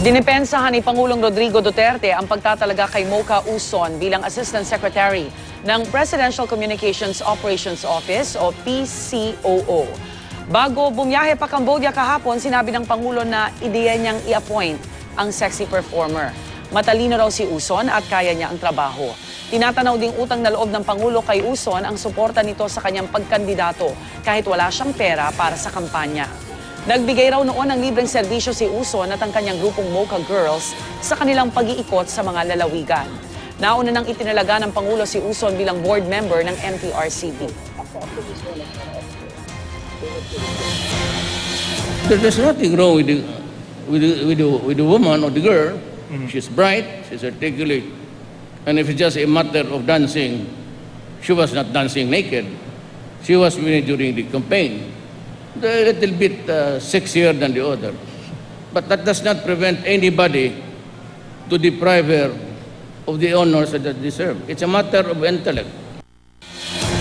Dinipensahan ni Pangulong Rodrigo Duterte ang pagtatalaga kay Mocha Uson bilang Assistant Secretary ng Presidential Communications Operations Office o PCOO. Bago bumiyahe pa Cambodia kahapon, sinabi ng Pangulo na ideya niyang i-appoint ang sexy performer. Matalino raw si Uson at kaya niya ang trabaho. Tinatanaw ding utang na loob ng Pangulo kay Uson ang suporta nito sa kanyang pagkandidato kahit wala siyang pera para sa kampanya. Nagbigay raw noon ng libreng serbisyo si Uson at ang kanyang grupong Mocha Girls sa kanilang pag-iikot sa mga lalawigan. Nauna nang itinalaga ng Pangulo si Uson bilang board member ng MTRCB. There's nothing wrong with the woman or the girl. She's bright, she's articulate. And if it's just a matter of dancing, she was not dancing naked. She was during the campaign. A little bit sexier than the other. But that does not prevent anybody to deprive her of the honors that they deserve. It's a matter of intellect.